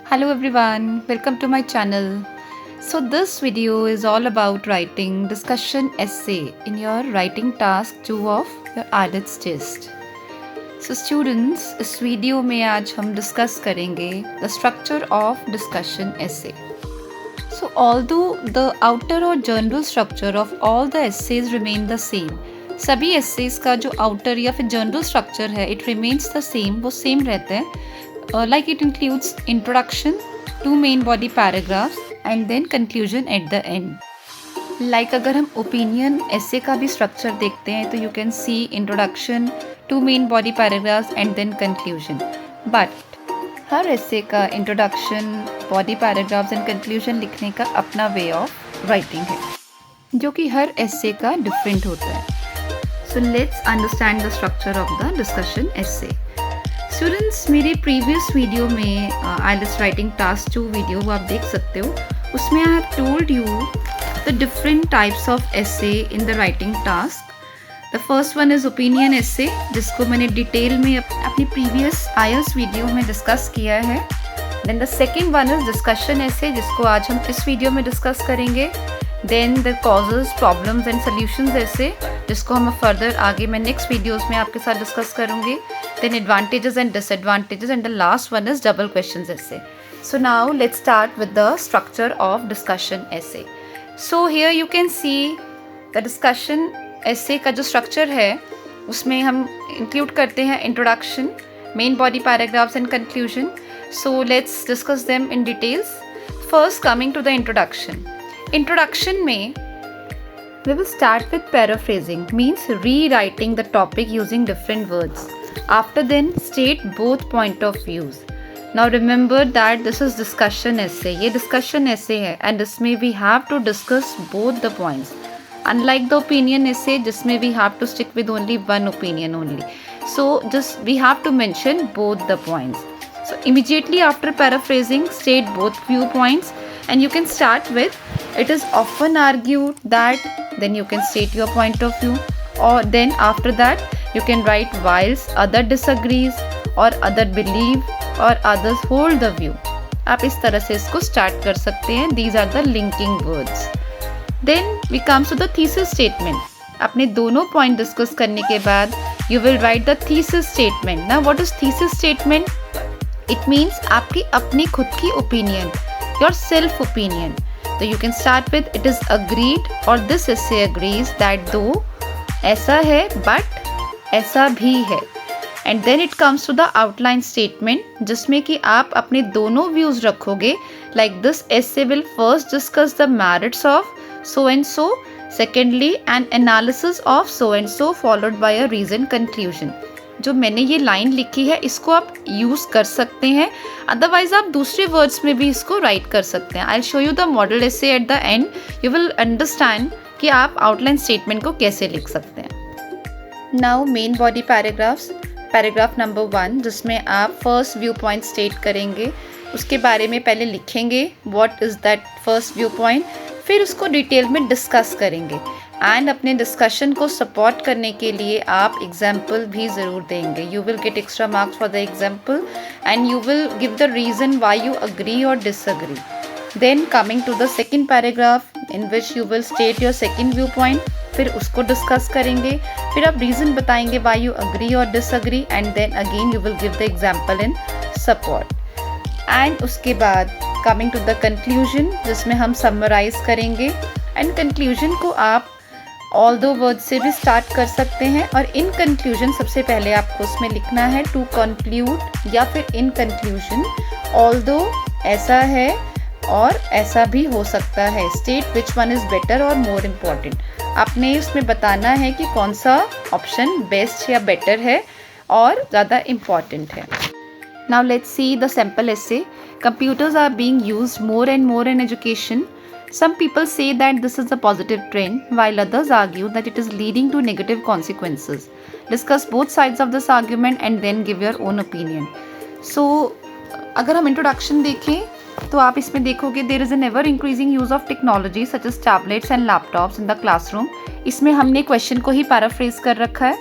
Hello everyone, welcome to my channel. So this video is all about writing discussion essay in your writing task 2 of your IELTS test. So students, इस video में आज हम discuss करेंगे the structure of discussion essay. So although the outer or general structure of all the essays remain the same, सभी essays का जो outer या फिर general structure है it remains the same, वो same रहता है. Like it includes introduction, 2 main body paragraphs and then conclusion at the end. Like अगर हम opinion essay का भी structure देखते हैं तो you can see introduction, 2 main body paragraphs and then conclusion. But her essay का introduction, body paragraphs and conclusion लिखने का अपना way of writing है जो कि हर essay का different होता है. So let's understand the structure of the discussion essay. Students, मेरे प्रीवियस वीडियो में IELTS राइटिंग टास्क 2 वीडियो वो आप देख सकते हो. उसमें I have told you the different types of essay in the writing task. The first one is opinion essay, जिसको मैंने डिटेल में अपनी प्रीवियस IELTS वीडियो में डिस्कस किया है. Then the second one is discussion essay, जिसको आज हम इस वीडियो में डिस्कस करेंगे. Then the causes, problems and solutions ऐसे, जिसको हम फर्दर आगे मैं नेक्स्ट वीडियोस में आपके साथ डिस्कस करूँगी. Then advantages and disadvantages and the last one is double questions essay. So now let's start with the structure of discussion essay. So here you can see the discussion essay का जो structure है उसमें हम include करते हैं introduction, main body paragraphs and conclusion. So let's discuss them in details. First coming to the introduction. Introduction में we will start with paraphrasing, means rewriting the topic using different words. After then, state both point of views. Now remember that this is discussion essay. ये discussion essay है and इसमें we have to discuss both the points. Unlike the opinion essay, जिसमें we have to stick with only one opinion only. So just we have to mention both the points. So immediately after paraphrasing, state both viewpoints and you can start with, it is often argued that, then you can state your point of view, or then after that you can write whilst other disagrees or other believe or others hold the view. आप इस तरह से इसको start कर सकते हैं. These are the linking words. Then we come to the thesis statement. अपने दोनों पॉइंट डिस्कस करने के बाद you will write the thesis statement. Now what is thesis statement? It means आपकी अपनी खुद की opinion, your self opinion. So you can start with, it is agreed or this essay agrees that though ऐसा है but ऐसा भी है. And then it comes to the outline statement, जिसमें कि आप अपने दोनों views रखोगे. Like this essay will first discuss the merits of so and so, secondly an analysis of so and so followed by a reasoned conclusion. जो मैंने ये line लिखी है इसको आप यूज़ कर सकते हैं, अदरवाइज आप दूसरे वर्ड्स में भी इसको राइट कर सकते हैं. I show you the model essay at the end. You will understand कि आप आउटलाइन स्टेटमेंट को कैसे लिख सकते हैं. Now main body paragraphs. Paragraph number 1, जिसमें आप फर्स्ट व्यू पॉइंट स्टेट करेंगे, उसके बारे में पहले लिखेंगे what is that first view point, फिर उसको डिटेल में डिस्कस करेंगे. एंड अपने डिस्कशन को सपोर्ट करने के लिए आप एग्जाम्पल भी ज़रूर देंगे. You will get extra marks for the example and you will give the reason why you agree or disagree. Then coming to the second paragraph in which you will state your second view point, फिर उसको discuss करेंगे, फिर आप reason बताएंगे why you agree or disagree and then again you will give the example in support. And उसके बाद coming to the conclusion, जिसमें हम समराइज करेंगे. एंड कंक्लूजन को आप ऑल दो वर्ड से भी स्टार्ट कर सकते हैं. और इन कंक्लूजन सबसे पहले आपको उसमें लिखना है टू कंक्लूड या फिर इन कंक्लूजन ऑल दो ऐसा है और ऐसा भी हो सकता है. State which one is better और मोर इम्पॉर्टेंट. आपने इसमें बताना है कि कौन सा ऑप्शन बेस्ट या बेटर है और ज़्यादा इम्पॉर्टेंट है. Now let's see the sample essay. Computers are being used more and more in education. Some people say that this is a positive trend, while others argue that it is leading to negative consequences. Discuss both sides of this argument and then give your own opinion. So, अगर हम introduction देखें तो आप इसमें देखोगे there is an ever increasing use of technology such as tablets and laptops in the classroom. इसमें हमने question को ही paraphrase कर रखा है.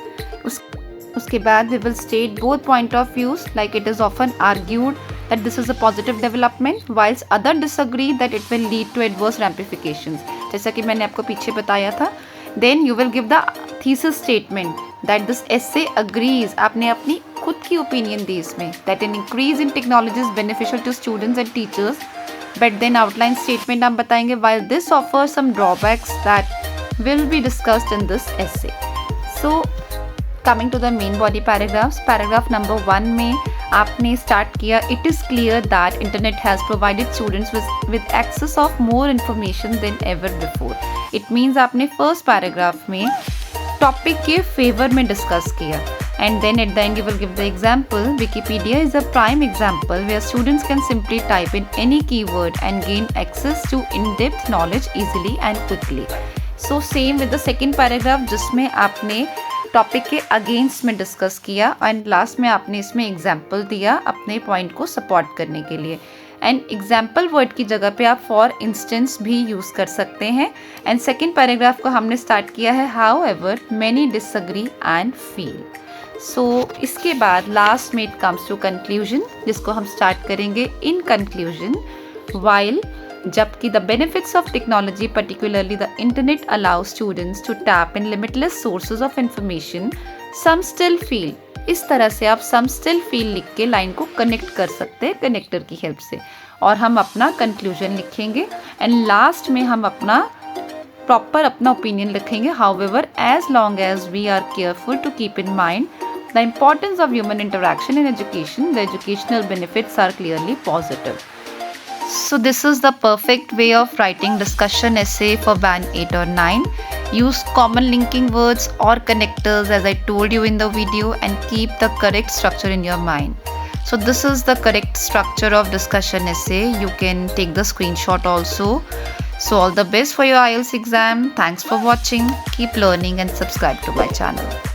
उसके बाद we will state both point of views, like it is often argued that this is a positive development, whilst other disagree that it will lead to adverse ramifications. जैसा कि मैंने आपको पीछे बताया था. Then you will give the thesis statement that this essay agrees. आपने अपनी खुद की opinion दी इसमें that an increase in technology is beneficial to students and teachers. But then outline statement आप बताएंगे while this offers some drawbacks that will be discussed in this essay. So coming to the main body paragraphs, paragraph number 1 में आपने start किया it is clear that internet has provided students with access of more information than ever before. It means आपने first paragraph में topic के favor में discuss किया. And then at the end you will give the example. Wikipedia is a prime example where students can simply type in any keyword and gain access to in-depth knowledge easily and quickly. So same with the second paragraph जिसमें आपने topic के against में discuss किया and last में आपने इसमें example दिया अपने पॉइंट को सपोर्ट करने के लिए. एंड एग्जाम्पल वर्ड की जगह पे आप फॉर इंस्टेंस भी यूज़ कर सकते हैं. एंड सेकेंड पैराग्राफ को हमने स्टार्ट किया है however many disagree and feel. So इसके बाद लास्ट में इट कम्स टू कंक्लूजन जिसको हम स्टार्ट करेंगे. इन कंक्लूजन वाइल जबकि the benefits of technology, particularly the internet, allows students to tap in limitless sources of information, some still feel. इस तरह से आप some still feel लिख के लाइन को कनेक्ट कर सकते हैं कनेक्टर की हेल्प से. और हम अपना कंक्लूजन लिखेंगे एंड लास्ट में हम अपना प्रॉपर अपना ओपिनियन लिखेंगे. However, as long as we are careful to keep in mind the importance of human interaction in education, the educational benefits are clearly positive. So this is the perfect way of writing discussion essay for band 8 or 9. Use common linking words or connectors as I told you in the video and keep the correct structure in your mind. So this is the correct structure of discussion essay. You can take the screenshot also. So all the best for your IELTS exam. Thanks for watching. Keep learning and subscribe to my channel.